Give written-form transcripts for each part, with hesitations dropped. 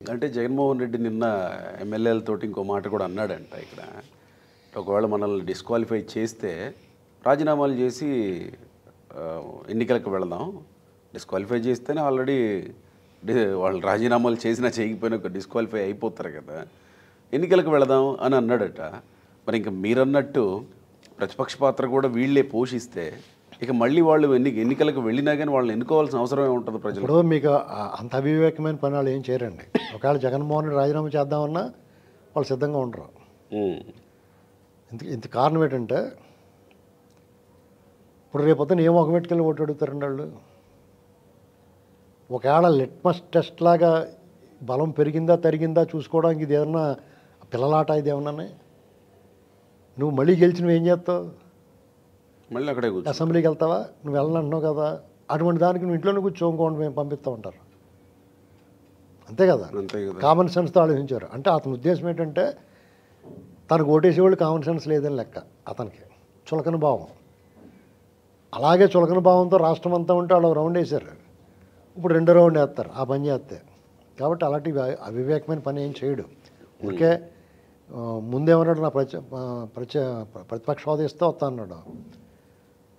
అంటే జగన్మోహన్ రెడ్డి నిన్న ఎమ్మెల్యేలతోటి ఇంకో మాట కూడా అన్నాడంట ఇక్కడ. ఒకవేళ మనల్ని డిస్క్వాలిఫై చేస్తే రాజీనామాలు చేసి ఎన్నికలకు వెళదాం. డిస్క్వాలిఫై చేస్తేనే ఆల్రెడీ వాళ్ళు రాజీనామాలు చేసినా చేయకపోయినా డిస్క్వాలిఫై అయిపోతారు కదా, ఎన్నికలకు వెళదాం అని అన్నాడట. మరి ఇంకా మీరన్నట్టు ప్రతిపక్ష పాత్ర కూడా వీళ్ళే పోషిస్తే ఇక మళ్ళీ వాళ్ళు ఎన్నికలకు వెళ్ళినా కానీ వాళ్ళని ఎన్నుకోవాల్సిన అవసరమే ఉంటుంది ప్రజలు. ఇప్పుడు మీకు అంత అవివేకమైన పని వాళ్ళు ఏం చేయరండి. ఒకవేళ జగన్మోహన్ రెడ్డి రాజీనామా చేద్దామన్నా వాళ్ళు సిద్ధంగా ఉండరు. ఇంత కారణం ఏంటంటే ఇప్పుడు రేపొద్దున ఏం ఒక మెట్టుకెళ్ళి ఓటు అడుగుతారండి వాళ్ళు. ఒకవేళ లిట్మస్ టెస్ట్ లాగా బలం పెరిగిందా తరిగిందా చూసుకోవడానికి ఇది ఏమన్నా పిల్లలాట, ఇది ఏమన్నా నువ్వు మళ్ళీ గెలిచినవి ఏం చేస్తావు? మళ్ళీ అక్కడే అసెంబ్లీకి వెళ్తావా? నువ్వు వెళ్ళనంటున్నావు కదా, అటువంటి దానికి నువ్వు ఇంట్లోనే కూర్చోనుకోండి మేము పంపిస్తూ ఉంటారు. అంతే కదా, కామన్ సెన్స్తో ఆలోచించారు. అంటే అతని ఉద్దేశం ఏంటంటే తనకు ఓటేసేవాళ్ళు కామన్ సెన్స్ లేదని లెక్క. అతనికి చులకన భావం. అలాగే చులకన భావంతో రాష్ట్రం అంతా ఉంటే వాళ్ళు రౌండ్ వేశారు. ఇప్పుడు రెండో రౌండ్ వేస్తారు ఆ పని చేస్తే. కాబట్టి అలాంటి అవివేకమైన పని ఏం చేయడు. ఓకే, ముందేమన్నాడు, నా ప్రతిపక్ష హోదా ఇస్తే వస్తా అన్నాడు.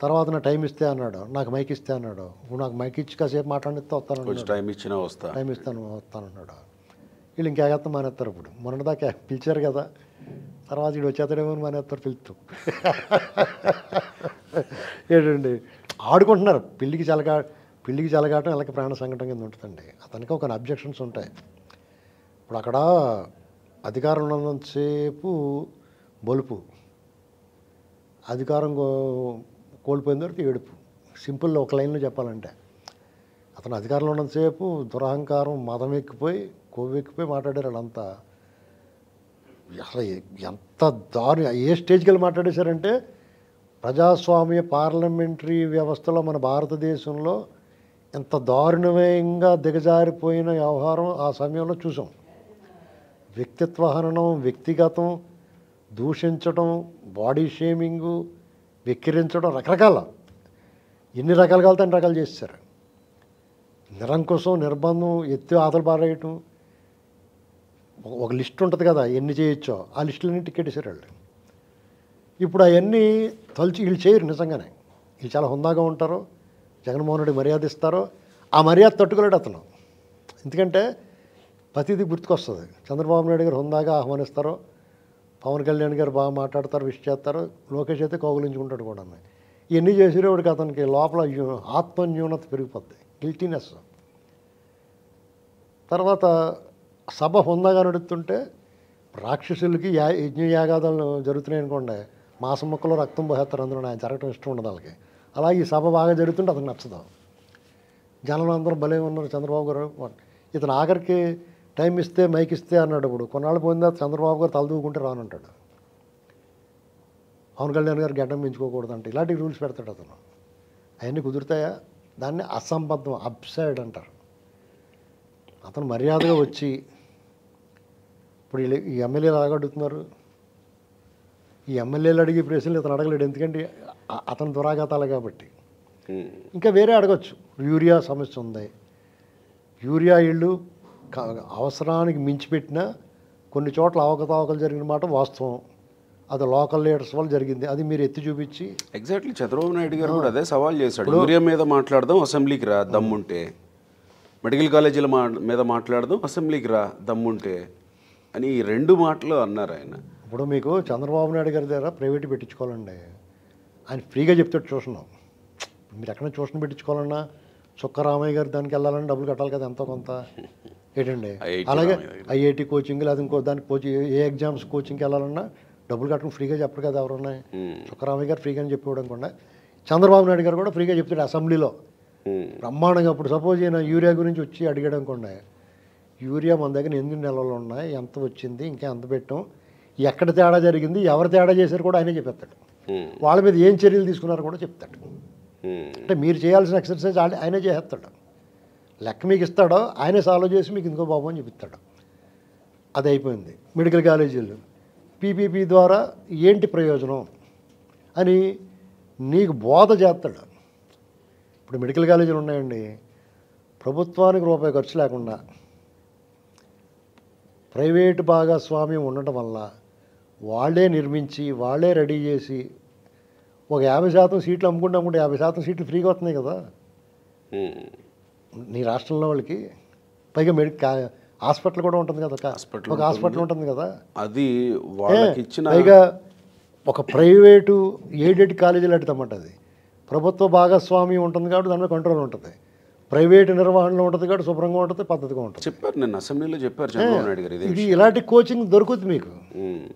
తర్వాత నా టైం ఇస్తే అన్నాడు, నాకు మైక్ ఇస్తే అన్నాడు. ఇప్పుడు నాకు మైక్ ఇచ్చి కాసేపు మాట్లాడితే వస్తాను, టైం ఇస్తాను వస్తానన్నాడు. వీళ్ళు ఇంకేగత్తా మానేస్తారు. ఇప్పుడు మొన్నటిదాకా పిలిచారు కదా, తర్వాత వీడు వచ్చేస్తాడేమో మానేస్తారు పిలుస్తూ. ఏంటండి ఆడుకుంటున్నారు. పిల్లికి చలగాటం అలాగే ప్రాణ సంకటం కింద ఉంటుందండి. అతనికి ఒక అబ్జెక్షన్స్ ఉంటాయి. ఇప్పుడు అక్కడ అధికారం ఉన్నంతసేపు బలుపు, అధికారం కోల్పోయిన తర్వాత ఏడుపు. సింపుల్ ఒక లైన్లో చెప్పాలంటే అతను అధికారంలో ఉన్నంతసేపు దురహంకారం, మదం ఎక్కిపోయి కొవ్వెక్కిపోయి మాట్లాడారు వాళ్ళంతా. అసలు ఎంత దారుణ, ఏ స్టేజ్కి వెళ్ళి మాట్లాడేశారంటే ప్రజాస్వామ్య పార్లమెంటరీ వ్యవస్థలో మన భారతదేశంలో ఎంత దారుణంగా దిగజారిపోయిన వ్యవహారం ఆ సమయంలో చూసాం. వ్యక్తిత్వ హననం, వ్యక్తిగతం, దూషించడం, బాడీ షేమింగు, వెక్కిరించడం, రకరకాల ఎన్ని రకాలు కావాలితే అన్ని రకాలు చేశారు. నిరంకుశం, నిర్బంధం, ఎత్తి ఆతలు పారేయటం. ఒక లిస్ట్ ఉంటుంది కదా ఎన్ని చేయొచ్చో, ఆ లిస్టులన్నీ టికెట్ వేసారు వాళ్ళు. ఇప్పుడు అవన్నీ తలుచి వీళ్ళు చేయరు. నిజంగానే వీళ్ళు చాలా హుందాగా ఉంటారు. జగన్మోహన్ రెడ్డి మర్యాద ఇస్తారో ఆ మర్యాద తట్టుకోలేడు అతను. ఎందుకంటే ప్రతిదీ గుర్తుకొస్తుంది. చంద్రబాబు నాయుడు గారు హుందాగా ఆహ్వానిస్తారు, పవన్ కళ్యాణ్ గారు బాగా మాట్లాడతారు, విష్ చేస్తారు, లోకేష్ అయితే కౌగులించుకుంటాడు కూడా. ఇవన్నీ చేసేవాడికి అతనికి లోపల ఆత్మన్యూనత పెరిగిపోద్ది, గిల్టీనెస్. తర్వాత సభ హుందాగా నడుస్తుంటే రాక్షసులకి యజ్ఞయాగాదాలు జరుగుతున్నాయి అనుకోండి, మాసం మొక్కలో రక్తం పోసేస్తారు. అందులో ఆయన జరగటం ఇష్టం ఉండదు వాళ్ళకి. అలాగే ఈ సభ బాగా జరుగుతుంటే అతనికి నచ్చదు. జనం అందరూ భలే ఉన్నారు చంద్రబాబు గారు. ఇతను ఆఖరికి టైం ఇస్తే మైక్ ఇస్తే అన్నాడు. ఇప్పుడు కొన్నాళ్ళు పోయిందా చంద్రబాబు గారు తలదూకుంటే రానంటాడు. పవన్ కళ్యాణ్ గారు గడ్డం పెంచుకోకూడదు అంటే ఇలాంటి రూల్స్ పెడతాడు అతను. అవన్నీ కుదురుతాయా? దాన్ని అసంబద్ధం, అబ్సైడ్ అంటారు. అతను మర్యాదగా వచ్చి ఇప్పుడు ఈ ఎమ్మెల్యేలు అడగడుగుతున్నారు. ఈ ఎమ్మెల్యేలు అడిగే ప్రశ్నలు ఇతను అడగలేడు. ఎందుకంటే అతను దురాఘాతాలు కాబట్టి. ఇంకా వేరే అడగచ్చు. యూరియా సమస్య ఉంది, యూరియా ఇళ్ళు అవసరానికి మించిపెట్టినా కొన్ని చోట్ల అవకతవకలు జరిగిన మాట వాస్తవం. అది లోకల్ లీడర్స్ వల్ల జరిగింది. అది మీరు ఎత్తి చూపించి ఎగ్జాక్ట్లీ చంద్రబాబు నాయుడు గారు కూడా అదే సవాల్ చేశాడు. యూరియా మీద మాట్లాడదాం, అసెంబ్లీకి రా దమ్ముంటే. మెడికల్ కాలేజీల మీద మాట్లాడదాం, అసెంబ్లీకి రా దమ్ముంటే అని ఈ రెండు మాటలు అన్నారు ఆయన. ఇప్పుడు మీకు చంద్రబాబు నాయుడు గారి దగ్గర ప్రైవేట్ పెట్టించుకోవాలండి. ఆయన ఫ్రీగా చెప్తాడు ట్యూషన్. మీరు ఎక్కడ ట్యూషన్ పెట్టించుకోవాలన్నా చుక్కరామయ్య గారు దానికి వెళ్ళాలని డబ్బులు కట్టాలి కదా ఎంతో కొంత. ఏంటండి అలాగే ఐఐటి కోచింగ్ లేదా ఇంకో దానికి కోచింగ్, ఏ ఎగ్జామ్స్ కోచింగ్కి వెళ్ళాలన్నా డబ్బులు కట్టడం ఫ్రీగా చెప్పరు కదా ఎవరన్నా. చుక్కరామయ్య గారు ఫ్రీగా అని చెప్పేవాడు అనుకోండి. చంద్రబాబు నాయుడు గారు కూడా ఫ్రీగా చెప్తాడు అసెంబ్లీలో బ్రహ్మాండంగా. ఇప్పుడు సపోజ్ ఈయన యూరియా గురించి వచ్చి అడిగాడు అనుకోండి, యూరియా మన దగ్గర ఎన్ని నెలలు ఉన్నాయి, ఎంత వచ్చింది, ఇంకా ఎంత పెట్టాం, ఎక్కడ తేడా జరిగింది, ఎవరు తేడా చేశారు కూడా ఆయనే చెప్పేస్తాడు. వాళ్ళ మీద ఏం చర్యలు తీసుకున్నారో కూడా చెప్తాడు. అంటే మీరు చేయాల్సిన ఎక్సర్సైజ్ ఆయనే చేసేస్తాడు. లెక్క మీకు ఇస్తాడో ఆయనే సాల్వ్ చేసి మీకు ఇంకో బాబు అని చెప్తాడు. అది అయిపోయింది. మెడికల్ కాలేజీలు పీపీపీ ద్వారా ఏంటి ప్రయోజనం అని నీకు బోధ చేస్తాడు. ఇప్పుడు మెడికల్ కాలేజీలు ఉన్నాయండి, ప్రభుత్వానికి రూపాయి ఖర్చు లేకుండా ప్రైవేటు భాగస్వామ్యం ఉండటం వల్ల వాళ్ళే నిర్మించి వాళ్ళే రెడీ చేసి ఒక 50% సీట్లు అమ్ముకుంటే 50% సీట్లు ఫ్రీగా వస్తున్నాయి కదా నీ రాష్ట్రంలో వాళ్ళకి. పైగా హాస్పిటల్ కూడా ఉంటుంది కదా, ఒక హాస్పిటల్ ఉంటుంది కదా. అది వాళ్ళకి ఇచ్చిన పైగా ఒక ప్రైవేటు ఎయిడెడ్ కాలేజీలు అడుగుతామంటది. ప్రభుత్వ భాగస్వామ్యం ఉంటుంది కాబట్టి దాని మీద కంట్రోల్ ఉంటుంది. ప్రైవేటు నిర్వహణలో ఉంటుంది కాబట్టి శుభ్రంగా ఉంటుంది, పద్ధతిగా ఉంటుంది. చెప్పారు, నేను అసెంబ్లీలో చెప్పారు చంద్రబాబు నాయుడు గారు. ఇది ఇలాంటి కోచింగ్ దొరుకుతుంది మీకు.